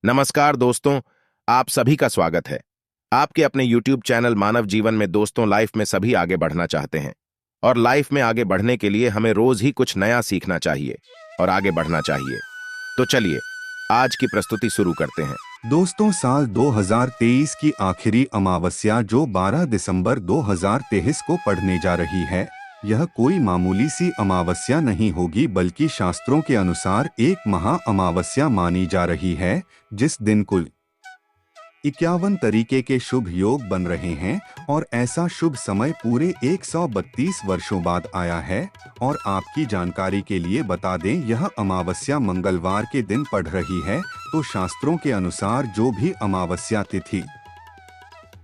नमस्कार दोस्तों, आप सभी का स्वागत है। आपके अपने YouTube चैनल मानव जीवन में दोस्तों, लाइफ में सभी आगे बढ़ना चाहते हैं और लाइफ में आगे बढ़ने के लिए हमें रोज ही कुछ नया सीखना चाहिए और आगे बढ़ना चाहिए। तो चलिए आज की प्रस्तुति शुरू करते हैं। दोस्तों, साल 2023 की आखिरी अमावस्या जो 12 दिसंबर 2023 को पड़ने जा रही है, यह कोई मामूली सी अमावस्या नहीं होगी बल्कि शास्त्रों के अनुसार एक महा अमावस्या मानी जा रही है, जिस दिन कुल 51 तरीके के शुभ योग बन रहे हैं और ऐसा शुभ समय पूरे 132 वर्षों बाद आया है। और आपकी जानकारी के लिए बता दें, यह अमावस्या मंगलवार के दिन पड़ रही है, तो शास्त्रों के अनुसार जो भी अमावस्या तिथि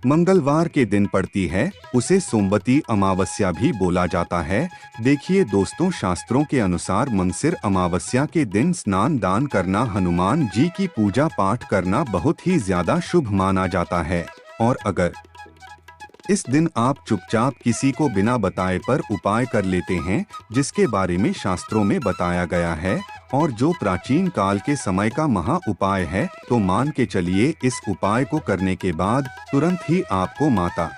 मंगलवार के दिन पड़ती है उसे सोमवती अमावस्या भी बोला जाता है। देखिए दोस्तों, शास्त्रों के अनुसार मंगसिर अमावस्या के दिन स्नान दान करना, हनुमान जी की पूजा पाठ करना बहुत ही ज्यादा शुभ माना जाता है। और अगर इस दिन आप चुपचाप किसी को बिना बताए पर उपाय कर लेते हैं, जिसके बारे में शास्त्रों में बताया गया है और जो प्राचीन काल के समय का महा उपाय है, तो मान के चलिए इस उपाय को करने के बाद तुरंत ही आपको माता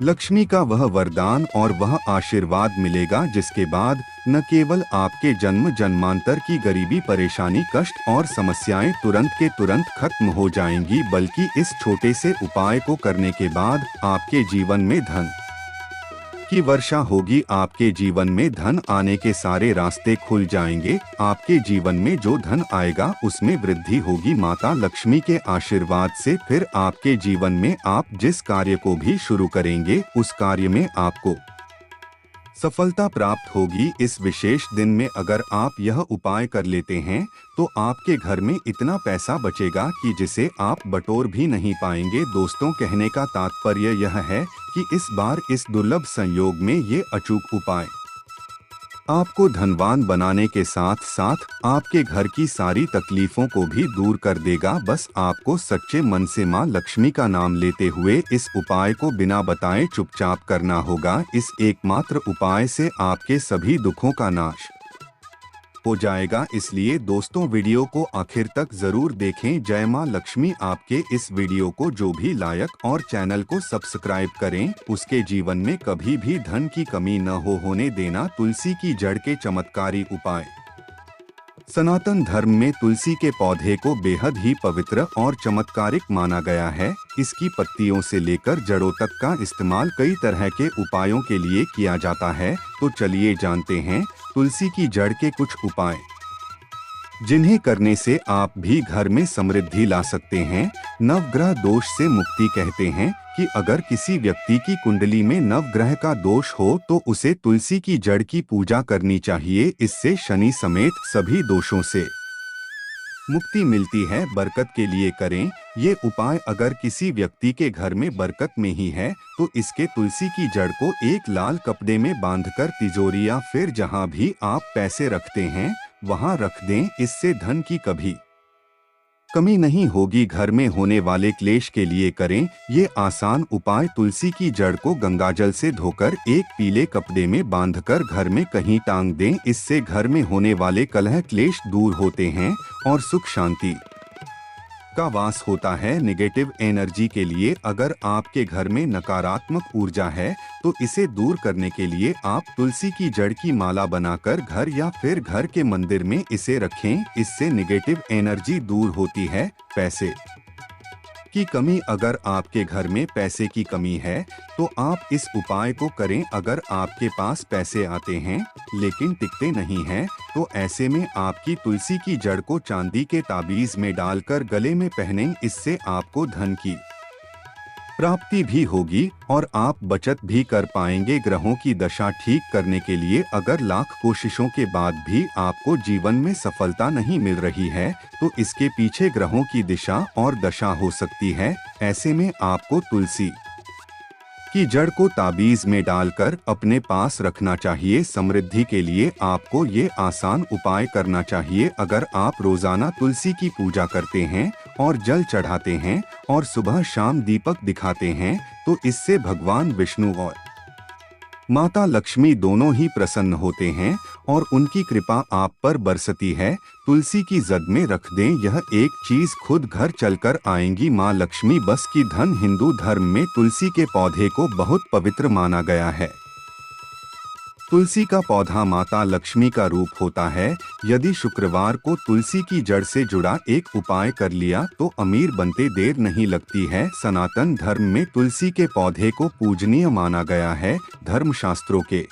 लक्ष्मी का वह वरदान और वह आशीर्वाद मिलेगा, जिसके बाद न केवल आपके जन्म जन्मांतर की गरीबी, परेशानी, कष्ट और समस्याएं तुरंत के तुरंत खत्म हो जाएंगी, बल्कि इस छोटे से उपाय को करने के बाद आपके जीवन में धन की वर्षा होगी। आपके जीवन में धन आने के सारे रास्ते खुल जाएंगे। आपके जीवन में जो धन आएगा उसमें वृद्धि होगी माता लक्ष्मी के आशीर्वाद से। फिर आपके जीवन में आप जिस कार्य को भी शुरू करेंगे उस कार्य में आपको सफलता प्राप्त होगी। इस विशेष दिन में अगर आप यह उपाय कर लेते हैं तो आपके घर में इतना पैसा बचेगा कि जिसे आप बटोर भी नहीं पाएंगे। दोस्तों, कहने का तात्पर्य यह है कि इस बार इस दुर्लभ संयोग में ये अचूक उपाय आपको धनवान बनाने के साथ साथ आपके घर की सारी तकलीफों को भी दूर कर देगा। बस आपको सच्चे मन से मां लक्ष्मी का नाम लेते हुए इस उपाय को बिना बताए चुपचाप करना होगा। इस एकमात्र उपाय से आपके सभी दुखों का नाश हो जाएगा। इसलिए दोस्तों, वीडियो को आखिर तक जरूर देखें। जय मां लक्ष्मी आपके इस वीडियो को जो भी लायक और चैनल को सब्सक्राइब करें, उसके जीवन में कभी भी धन की कमी न होने देना। तुलसी की जड़ के चमत्कारी उपाय। सनातन धर्म में तुलसी के पौधे को बेहद ही पवित्र और चमत्कारिक माना गया है। इसकी पत्तियों से लेकर जड़ों तक का इस्तेमाल कई तरह के उपायों के लिए किया जाता है। तो चलिए जानते हैं तुलसी की जड़ के कुछ उपाय, जिन्हें करने से आप भी घर में समृद्धि ला सकते हैं। नवग्रह दोष से मुक्ति। कहते हैं कि अगर किसी व्यक्ति की कुंडली में नवग्रह का दोष हो तो उसे तुलसी की जड़ की पूजा करनी चाहिए। इससे शनि समेत सभी दोषों से मुक्ति मिलती है। बरकत के लिए करें ये उपाय। अगर किसी व्यक्ति के घर में बरकत में ही है तो इसके तुलसी की जड़ को एक लाल कपड़े में बांधकर तिजोरी या फिर जहां भी आप पैसे रखते हैं वहां रख दें। इससे धन की कभी कमी नहीं होगी। घर में होने वाले क्लेश के लिए करें ये आसान उपाय। तुलसी की जड़ को गंगाजल से धोकर एक पीले कपड़े में बांधकर घर में कहीं टांग दें। इससे घर में होने वाले कलह क्लेश दूर होते हैं और सुख शांति का वास होता है। नेगेटिव एनर्जी के लिए अगर आपके घर में नकारात्मक ऊर्जा है तो इसे दूर करने के लिए आप तुलसी की जड़ की माला बनाकर घर या फिर घर के मंदिर में इसे रखें। इससे नेगेटिव एनर्जी दूर होती है। पैसे की कमी। अगर आपके घर में पैसे की कमी है तो आप इस उपाय को करें। अगर आपके पास पैसे आते हैं लेकिन टिकते नहीं हैं, तो ऐसे में आपकी तुलसी की जड़ को चांदी के ताबीज में डालकर गले में पहनें। इससे आपको धन की प्राप्ति भी होगी और आप बचत भी कर पाएंगे। ग्रहों की दशा ठीक करने के लिए अगर लाख कोशिशों के बाद भी आपको जीवन में सफलता नहीं मिल रही है तो इसके पीछे ग्रहों की दिशा और दशा हो सकती है। ऐसे में आपको तुलसी की जड़ को ताबीज में डालकर अपने पास रखना चाहिए। समृद्धि के लिए आपको ये आसान उपाय करना चाहिए। अगर आप रोजाना तुलसी की पूजा करते हैं और जल चढ़ाते हैं और सुबह शाम दीपक दिखाते हैं तो इससे भगवान विष्णु और माता लक्ष्मी दोनों ही प्रसन्न होते हैं और उनकी कृपा आप पर बरसती है। तुलसी की जद में रख दें, यह एक चीज खुद घर चलकर आएंगी माँ लक्ष्मी बस की धन। हिंदू धर्म में तुलसी के पौधे को बहुत पवित्र माना गया है। तुलसी का पौधा माता लक्ष्मी का रूप होता है। यदि शुक्रवार को तुलसी की जड़ से जुड़ा एक उपाय कर लिया तो अमीर बनते देर नहीं लगती है। सनातन धर्म में तुलसी के पौधे को पूजनीय माना गया है। धर्मशास्त्रों के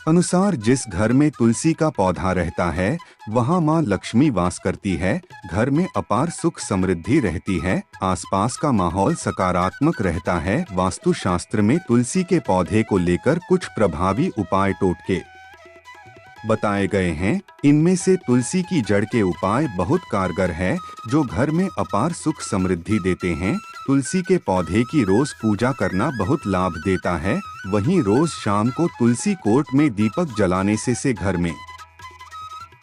अनुसार जिस घर में तुलसी का पौधा रहता है वहां मां लक्ष्मी वास करती है। घर में अपार सुख समृद्धि रहती है। आसपास का माहौल सकारात्मक रहता है। वास्तुशास्त्र में तुलसी के पौधे को लेकर कुछ प्रभावी उपाय टोटके बताए गए हैं। इनमें से तुलसी की जड़ के उपाय बहुत कारगर है जो घर में अपार सुख समृद्धि देते हैं। तुलसी के पौधे की रोज पूजा करना बहुत लाभ देता है। वहीं रोज शाम को तुलसी कोट में दीपक जलाने से घर में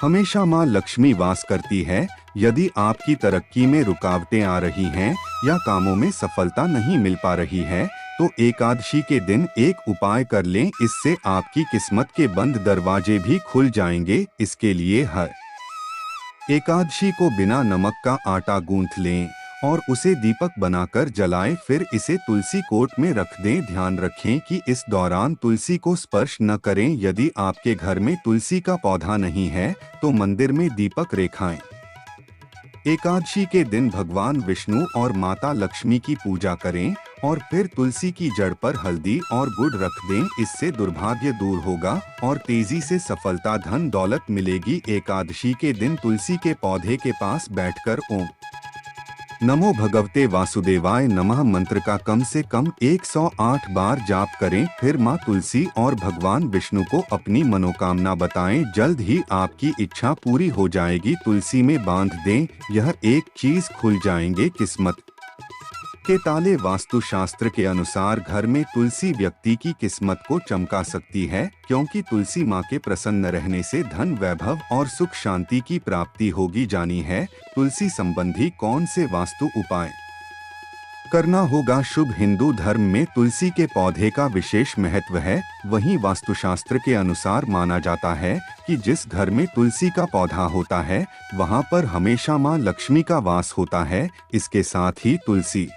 हमेशा मां लक्ष्मी वास करती है। यदि आपकी तरक्की में रुकावटें आ रही हैं या कामों में सफलता नहीं मिल पा रही है तो एकादशी के दिन एक उपाय कर लें, इससे आपकी किस्मत के बंद दरवाजे भी खुल जाएंगे। इसके लिए हर एकादशी को बिना नमक का आटा गूंथ लें और उसे दीपक बनाकर जलाएं, फिर इसे तुलसी कोट में रख दें। ध्यान रखें कि इस दौरान तुलसी को स्पर्श न करें। यदि आपके घर में तुलसी का पौधा नहीं है तो मंदिर में दीपक रेखाएं। एकादशी के दिन भगवान विष्णु और माता लक्ष्मी की पूजा करें और फिर तुलसी की जड़ पर हल्दी और गुड़ रख दें। इससे दुर्भाग्य दूर होगा और तेजी से सफलता धन दौलत मिलेगी। एकादशी के दिन तुलसी के पौधे के पास बैठकर ओम नमो भगवते वासुदेवाय नमः मंत्र का कम से कम 108 बार जाप करें। फिर मां तुलसी और भगवान विष्णु को अपनी मनोकामना बताएं। जल्द ही आपकी इच्छा पूरी हो जाएगी। तुलसी में बांध दें, यह एक चीज खुल जाएंगे किस्मत के ताले। वास्तुशास्त्र के अनुसार घर में तुलसी व्यक्ति की किस्मत को चमका सकती है, क्योंकि तुलसी मां के प्रसन्न रहने से धन वैभव और सुख शांति की प्राप्ति होगी। जानी है तुलसी संबंधी कौन से वास्तु उपाय करना होगा। शुभ हिंदू धर्म में तुलसी के पौधे का विशेष महत्व है। वहीं वास्तुशास्त्र के अनुसार माना जाता है कि जिस घर में तुलसी का पौधा होता है वहां पर हमेशा मां लक्ष्मी का वास होता है। इसके साथ ही तुलसी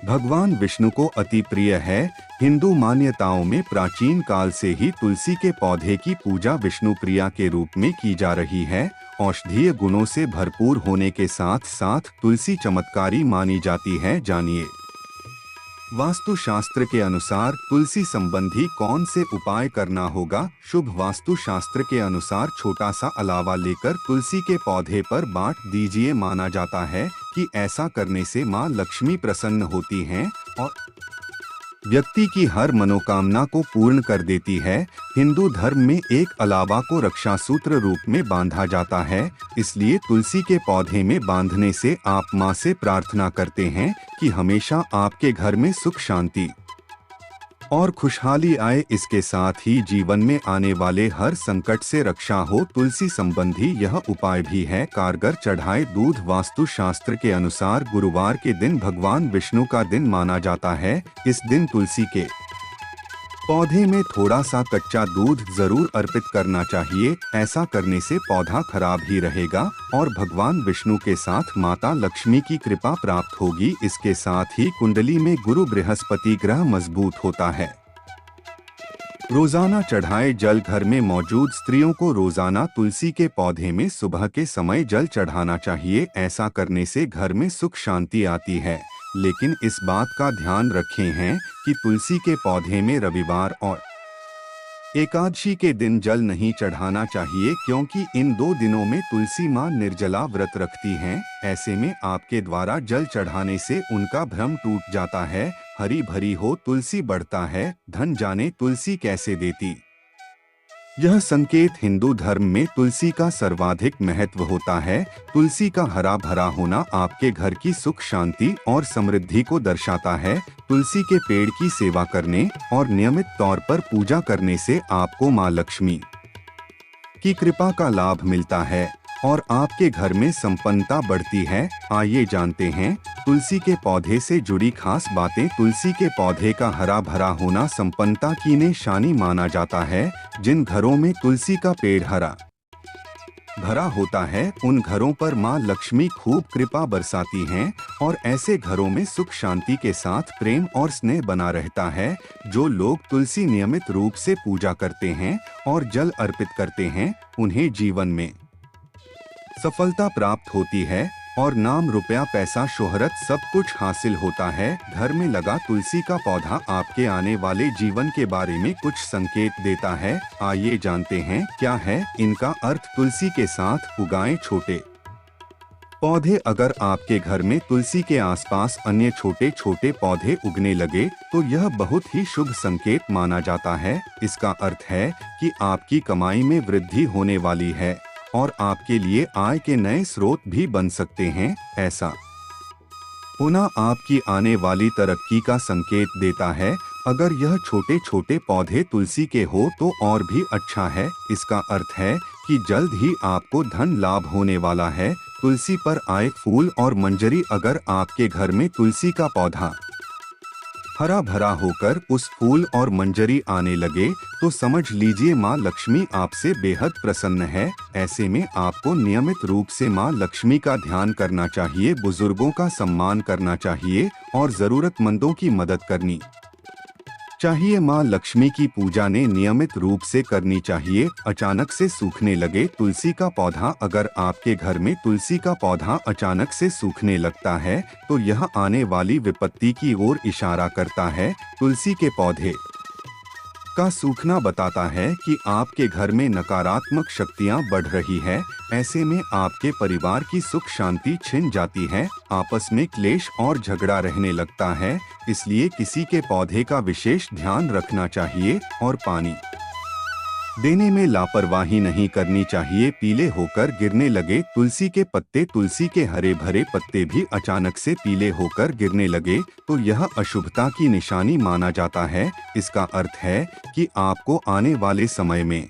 भगवान विष्णु को अति प्रिय है। हिंदू मान्यताओं में प्राचीन काल से ही तुलसी के पौधे की पूजा विष्णु प्रिया के रूप में की जा रही है। औषधीय गुणों से भरपूर होने के साथ साथ तुलसी चमत्कारी मानी जाती है। जानिए वास्तु शास्त्र के अनुसार तुलसी संबंधी कौन से उपाय करना होगा। शुभ वास्तु शास्त्र के अनुसार छोटा सा अलावा लेकर तुलसी के पौधे पर बांट दीजिए। माना जाता है कि ऐसा करने से मां लक्ष्मी प्रसन्न होती हैं और व्यक्ति की हर मनोकामना को पूर्ण कर देती है। हिंदू धर्म में एक अलावा को रक्षा सूत्र रूप में बांधा जाता है, इसलिए तुलसी के पौधे में बांधने से आप मां से प्रार्थना करते हैं कि हमेशा आपके घर में सुख शांति और खुशहाली आए। इसके साथ ही जीवन में आने वाले हर संकट से रक्षा हो। तुलसी संबंधी यह उपाय भी है कारगर। चढ़ाए दूध। वास्तु शास्त्र के अनुसार गुरुवार के दिन भगवान विष्णु का दिन माना जाता है। इस दिन तुलसी के पौधे में थोड़ा सा कच्चा दूध जरूर अर्पित करना चाहिए। ऐसा करने से पौधा खराब ही रहेगा और भगवान विष्णु के साथ माता लक्ष्मी की कृपा प्राप्त होगी। इसके साथ ही कुंडली में गुरु बृहस्पति ग्रह मजबूत होता है। रोजाना चढ़ाए जल। घर में मौजूद स्त्रियों को रोजाना तुलसी के पौधे में सुबह के समय जल चढ़ाना चाहिए। ऐसा करने से घर में सुख शांति आती है, लेकिन इस बात का ध्यान रखें हैं कि तुलसी के पौधे में रविवार और एकादशी के दिन जल नहीं चढ़ाना चाहिए, क्योंकि इन दो दिनों में तुलसी मां निर्जला व्रत रखती हैं। ऐसे में आपके द्वारा जल चढ़ाने से उनका भ्रम टूट जाता है। हरी भरी हो तुलसी बढ़ता है, धन जाने तुलसी कैसे देती। यह संकेत हिंदू धर्म में तुलसी का सर्वाधिक महत्व होता है। तुलसी का हरा भरा होना आपके घर की सुख शांति और समृद्धि को दर्शाता है। तुलसी के पेड़ की सेवा करने और नियमित तौर पर पूजा करने से आपको मां लक्ष्मी की कृपा का लाभ मिलता है और आपके घर में संपन्नता बढ़ती है। आइए जानते हैं तुलसी के पौधे से जुड़ी खास बातें। तुलसी के पौधे का हरा भरा होना संपन्नता की निशानी माना जाता है। जिन घरों में तुलसी का पेड़ हरा भरा होता है उन घरों पर माँ लक्ष्मी खूब कृपा बरसाती हैं और ऐसे घरों में सुख शांति के साथ प्रेम और स्नेह बना रहता है। जो लोग तुलसी नियमित रूप से पूजा करते हैं और जल अर्पित करते हैं उन्हें जीवन में सफलता प्राप्त होती है और नाम रुपया पैसा शोहरत सब कुछ हासिल होता है। घर में लगा तुलसी का पौधा आपके आने वाले जीवन के बारे में कुछ संकेत देता है। आइए जानते हैं क्या है इनका अर्थ। तुलसी के साथ उगाएं छोटे पौधे। अगर आपके घर में तुलसी के आसपास अन्य छोटे छोटे पौधे उगने लगे तो यह बहुत ही शुभ संकेत माना जाता है। इसका अर्थ है कि आपकी कमाई में वृद्धि होने वाली है और आपके लिए आय के नए स्रोत भी बन सकते हैं। ऐसा होना आपकी आने वाली तरक्की का संकेत देता है। अगर यह छोटे छोटे पौधे तुलसी के हो तो और भी अच्छा है। इसका अर्थ है कि जल्द ही आपको धन लाभ होने वाला है। तुलसी पर आए फूल और मंजरी। अगर आपके घर में तुलसी का पौधा हरा भरा होकर उस फूल और मंजरी आने लगे तो समझ लीजिए माँ लक्ष्मी आपसे बेहद प्रसन्न है। ऐसे में आपको नियमित रूप से माँ लक्ष्मी का ध्यान करना चाहिए, बुजुर्गों का सम्मान करना चाहिए और जरूरतमंदों की मदद करनी चाहिए। माँ लक्ष्मी की पूजा ने नियमित रूप से करनी चाहिए। अचानक से सूखने लगे तुलसी का पौधा। अगर आपके घर में तुलसी का पौधा अचानक से सूखने लगता है तो यह आने वाली विपत्ति की ओर इशारा करता है। तुलसी के पौधे का सूखना बताता है कि आपके घर में नकारात्मक शक्तियां बढ़ रही है। ऐसे में आपके परिवार की सुख शांति छिन जाती है। आपस में क्लेश और झगड़ा रहने लगता है। इसलिए किसी के पौधे का विशेष ध्यान रखना चाहिए और पानी देने में लापरवाही नहीं करनी चाहिए। पीले होकर गिरने लगे तुलसी के पत्ते। तुलसी के हरे भरे पत्ते भी अचानक से पीले होकर गिरने लगे तो यह अशुभता की निशानी माना जाता है। इसका अर्थ है कि आपको आने वाले समय में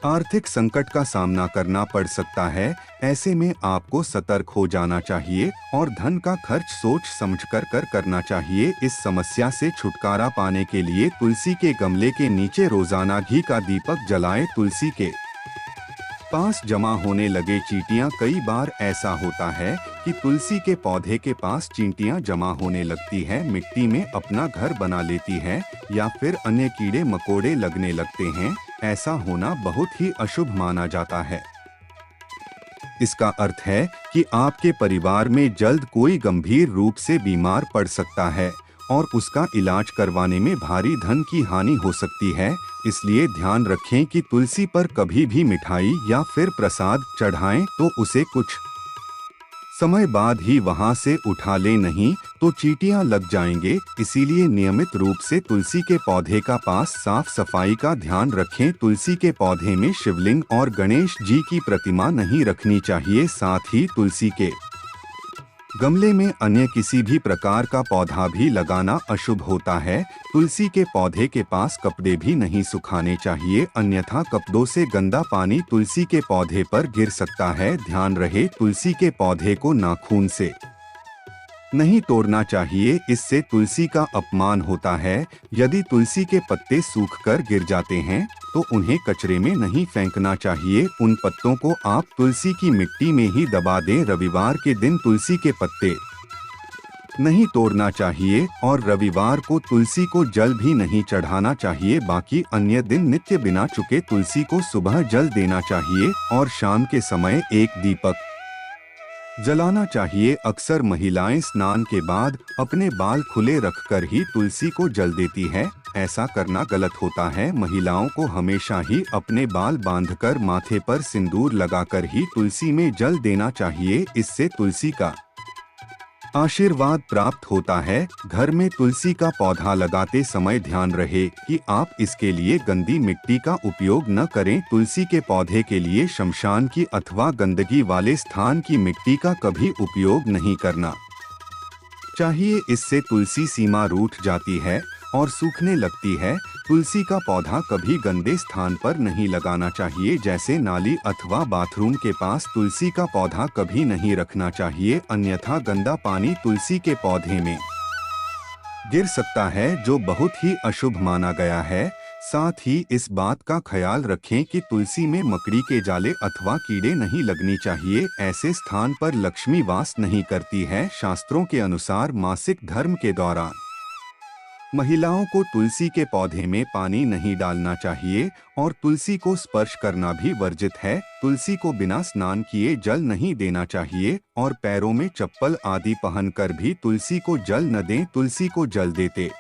आर्थिक संकट का सामना करना पड़ सकता है। ऐसे में आपको सतर्क हो जाना चाहिए और धन का खर्च सोच समझकर करना चाहिए। इस समस्या से छुटकारा पाने के लिए तुलसी के गमले के नीचे रोजाना घी का दीपक जलाएं। तुलसी के पास जमा होने लगे चींटियां। कई बार ऐसा होता है कि तुलसी के पौधे के पास चींटियां जमा होने लगती हैं, मिट्टी में अपना घर बना लेती हैं या फिर अन्य कीड़े मकोड़े लगने लगते हैं। ऐसा होना बहुत ही अशुभ माना जाता है। इसका अर्थ है कि आपके परिवार में जल्द कोई गंभीर रूप से बीमार पड़ सकता है और उसका इलाज करवाने में भारी धन की हानि हो सकती है। इसलिए ध्यान रखें कि तुलसी पर कभी भी मिठाई या फिर प्रसाद चढ़ाएं तो उसे कुछ समय बाद ही वहां से उठा ले, नहीं तो चींटियां लग जाएंगे। इसीलिए नियमित रूप से तुलसी के पौधे का पास साफ सफाई का ध्यान रखें। तुलसी के पौधे में शिवलिंग और गणेश जी की प्रतिमा नहीं रखनी चाहिए। साथ ही तुलसी के गमले में अन्य किसी भी प्रकार का पौधा भी लगाना अशुभ होता है। तुलसी के पौधे के पास कपड़े भी नहीं सुखाने चाहिए, अन्यथा कपड़ों से गंदा पानी तुलसी के पौधे पर गिर सकता है। ध्यान रहे तुलसी के पौधे को नाखून से नहीं तोड़ना चाहिए, इससे तुलसी का अपमान होता है। यदि तुलसी के पत्ते सूखकर गिर जाते हैं तो उन्हें कचरे में नहीं फेंकना चाहिए। उन पत्तों को आप तुलसी की मिट्टी में ही दबा दें। रविवार के दिन तुलसी के पत्ते नहीं तोड़ना चाहिए और रविवार को तुलसी को जल भी नहीं चढ़ाना चाहिए। बाकी अन्य दिन नित्य बिना चुके तुलसी को सुबह जल देना चाहिए और शाम के समय एक दीपक जलाना चाहिए। अक्सर महिलाएं स्नान के बाद अपने बाल खुले रखकर ही तुलसी को जल देती है। ऐसा करना गलत होता है। महिलाओं को हमेशा ही अपने बाल बांधकर माथे पर सिंदूर लगाकर ही तुलसी में जल देना चाहिए। इससे तुलसी का आशीर्वाद प्राप्त होता है। घर में तुलसी का पौधा लगाते समय ध्यान रहे कि आप इसके लिए गंदी मिट्टी का उपयोग न करें। तुलसी के पौधे के लिए शमशान की अथवा गंदगी वाले स्थान की मिट्टी का कभी उपयोग नहीं करना चाहिए। इससे तुलसी सीमा रूठ जाती है और सूखने लगती है। तुलसी का पौधा कभी गंदे स्थान पर नहीं लगाना चाहिए, जैसे नाली अथवा बाथरूम के पास तुलसी का पौधा कभी नहीं रखना चाहिए, अन्यथा गंदा पानी तुलसी के पौधे में गिर सकता है, जो बहुत ही अशुभ माना गया है। साथ ही इस बात का ख्याल रखें कि तुलसी में मकड़ी के जाले अथवा कीड़े नहीं लगनी चाहिए, ऐसे स्थान पर लक्ष्मी वास नहीं करती है। शास्त्रों के अनुसार मासिक धर्म के दौरान महिलाओं को तुलसी के पौधे में पानी नहीं डालना चाहिए और तुलसी को स्पर्श करना भी वर्जित है। तुलसी को बिना स्नान किए जल नहीं देना चाहिए और पैरों में चप्पल आदि पहनकर भी तुलसी को जल न दें। तुलसी को जल देते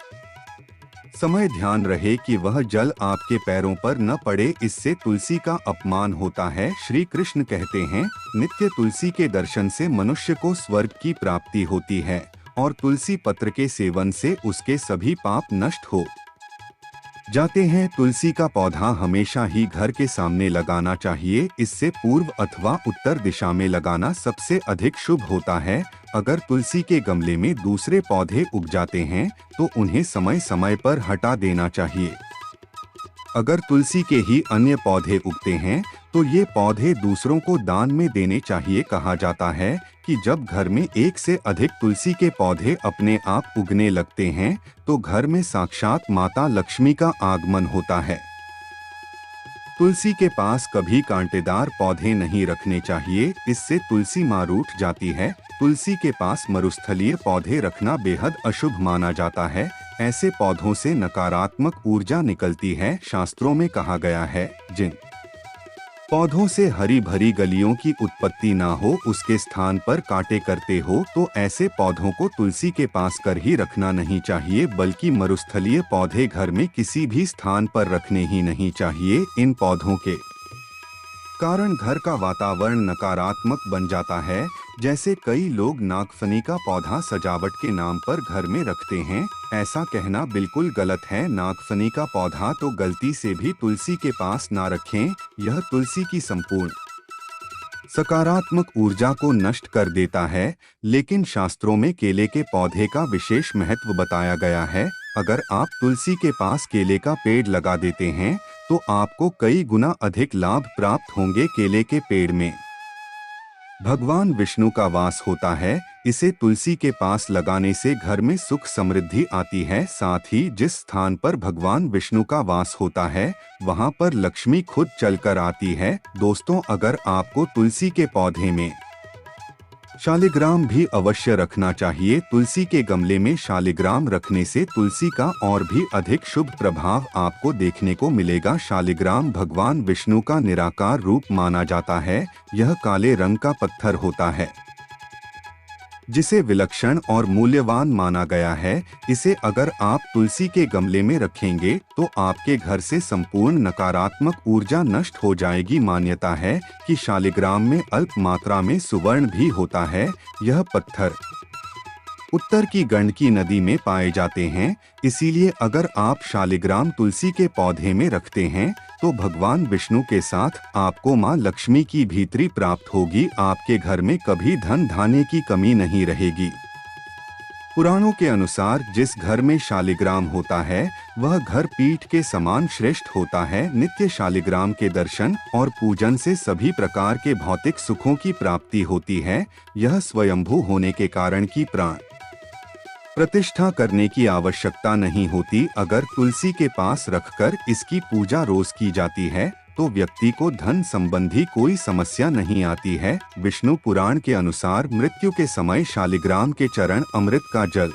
समय ध्यान रहे कि वह जल आपके पैरों पर न पड़े, इससे तुलसी का अपमान होता है। श्री कृष्ण कहते हैं, नित्य तुलसी के दर्शन से मनुष्य को स्वर्ग की प्राप्ति होती है और तुलसी पत्र के सेवन से उसके सभी पाप नष्ट हो जाते हैं। तुलसी का पौधा हमेशा ही घर के सामने लगाना चाहिए, इससे पूर्व अथवा उत्तर दिशा में लगाना सबसे अधिक शुभ होता है। अगर तुलसी के गमले में दूसरे पौधे उग जाते हैं तो उन्हें समय समय पर हटा देना चाहिए। अगर तुलसी के ही अन्य पौधे उगते हैं तो ये पौधे दूसरों को दान में देने चाहिए। कहा जाता है कि जब घर में एक से अधिक तुलसी के पौधे अपने आप उगने लगते हैं तो घर में साक्षात माता लक्ष्मी का आगमन होता है। तुलसी के पास कभी कांटेदार पौधे नहीं रखने चाहिए, इससे तुलसी माँ रूठ जाती है। तुलसी के पास मरुस्थलीय पौधे रखना बेहद अशुभ माना जाता है, ऐसे पौधों से नकारात्मक ऊर्जा निकलती है। शास्त्रों में कहा गया है, जिन पौधों से हरी भरी गलियों की उत्पत्ति ना हो, उसके स्थान पर कांटे करते हो, तो ऐसे पौधों को तुलसी के पास कर ही रखना नहीं चाहिए, बल्कि मरुस्थलीय पौधे घर में किसी भी स्थान पर रखने ही नहीं चाहिए। इन पौधों के कारण घर का वातावरण नकारात्मक बन जाता है। जैसे कई लोग नागफनी का पौधा सजावट के नाम पर घर में रखते हैं, ऐसा कहना बिल्कुल गलत है। नागफनी का पौधा तो गलती से भी तुलसी के पास ना रखें, यह तुलसी की संपूर्ण सकारात्मक ऊर्जा को नष्ट कर देता है। लेकिन शास्त्रों में केले के पौधे का विशेष महत्व बताया गया है। अगर आप तुलसी के पास केले का पेड़ लगा देते हैं तो आपको कई गुना अधिक लाभ प्राप्त होंगे। केले के पेड़ में भगवान विष्णु का वास होता है, इसे तुलसी के पास लगाने से घर में सुख समृद्धि आती है। साथ ही जिस स्थान पर भगवान विष्णु का वास होता है वहां पर लक्ष्मी खुद चलकर आती है। दोस्तों, अगर आपको तुलसी के पौधे में शालिग्राम भी अवश्य रखना चाहिए। तुलसी के गमले में शालिग्राम रखने से तुलसी का और भी अधिक शुभ प्रभाव आपको देखने को मिलेगा। शालिग्राम भगवान विष्णु का निराकार रूप माना जाता है। यह काले रंग का पत्थर होता है जिसे विलक्षण और मूल्यवान माना गया है। इसे अगर आप तुलसी के गमले में रखेंगे तो आपके घर से संपूर्ण नकारात्मक ऊर्जा नष्ट हो जाएगी। मान्यता है कि शालिग्राम में अल्प मात्रा में सुवर्ण भी होता है। यह पत्थर उत्तर की गंडकी नदी में पाए जाते हैं, इसीलिए अगर आप शालिग्राम तुलसी के पौधे में रखते हैं तो भगवान विष्णु के साथ आपको मां लक्ष्मी की भीतरी प्राप्त होगी। आपके घर में कभी धन धान्य की कमी नहीं रहेगी। पुराणों के अनुसार जिस घर में शालिग्राम होता है वह घर पीठ के समान श्रेष्ठ होता है। नित्य शालिग्राम के दर्शन और पूजन से सभी प्रकार के भौतिक सुखों की प्राप्ति होती है। यह स्वयंभू होने के कारण की प्राण प्रतिष्ठा करने की आवश्यकता नहीं होती। अगर तुलसी के पास रखकर इसकी पूजा रोज की जाती है तो व्यक्ति को धन संबंधी कोई समस्या नहीं आती है। विष्णु पुराण के अनुसार मृत्यु के समय शालिग्राम के चरण अमृत का जल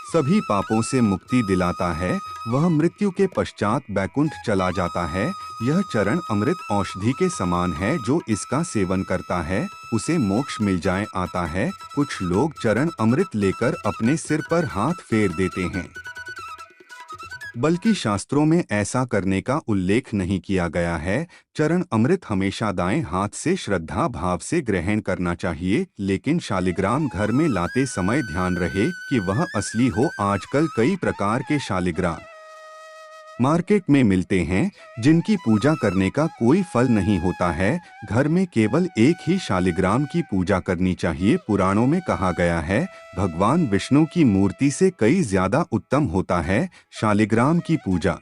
सभी पापों से मुक्ति दिलाता है। वह मृत्यु के पश्चात बैकुंठ चला जाता है। यह चरण अमृत औषधि के समान है, जो इसका सेवन करता है उसे मोक्ष मिल जाए आता है। कुछ लोग चरण अमृत लेकर अपने सिर पर हाथ फेर देते हैं, बल्कि शास्त्रों में ऐसा करने का उल्लेख नहीं किया गया है। चरण अमृत हमेशा दाएं हाथ से श्रद्धा भाव से ग्रहण करना चाहिए, लेकिन शालिग्राम घर में लाते समय ध्यान रहे कि वह असली हो। आजकल कई प्रकार के शालिग्राम मार्केट में मिलते हैं, जिनकी पूजा करने का कोई फल नहीं होता है। घर में केवल एक ही शालिग्राम की पूजा करनी चाहिए। पुराणों में कहा गया है, भगवान विष्णु की मूर्ति से कई ज्यादा उत्तम होता है शालिग्राम की पूजा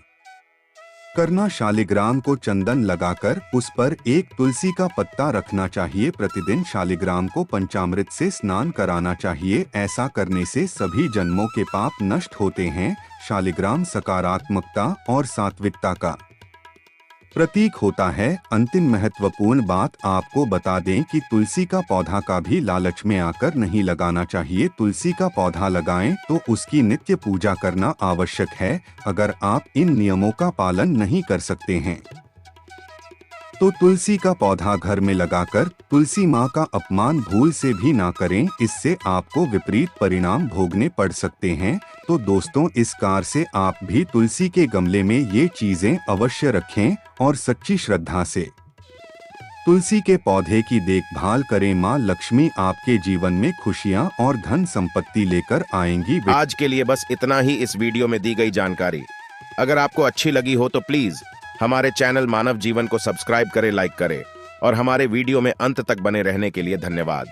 करना। शालिग्राम को चंदन लगाकर उस पर एक तुलसी का पत्ता रखना चाहिए। प्रतिदिन शालिग्राम को पंचामृत से स्नान कराना चाहिए। ऐसा करने से सभी जन्मों के पाप नष्ट होते हैं। शालिग्राम सकारात्मकता और सात्विकता का प्रतीक होता है। अंतिम महत्वपूर्ण बात आपको बता दें कि तुलसी का पौधा का भी लालच में आकर नहीं लगाना चाहिए। तुलसी का पौधा लगाएं तो उसकी नित्य पूजा करना आवश्यक है। अगर आप इन नियमों का पालन नहीं कर सकते हैं तो तुलसी का पौधा घर में लगाकर तुलसी माँ का अपमान भूल से भी ना करें, इससे आपको विपरीत परिणाम भोगने पड़ सकते हैं। तो दोस्तों, इस कार से आप भी तुलसी के गमले में ये चीजें अवश्य रखें और सच्ची श्रद्धा से तुलसी के पौधे की देखभाल करें। माँ लक्ष्मी आपके जीवन में खुशियाँ और धन संपत्ति लेकर आएंगी। आज के लिए बस इतना ही इस वीडियो में दी गई जानकारी। अगर आपको अच्छी लगी हो तो प्लीज हमारे चैनल मानव जीवन को सब्सक्राइब करें, लाइक करें और हमारे वीडियो में अंत तक बने रहने के लिए धन्यवाद।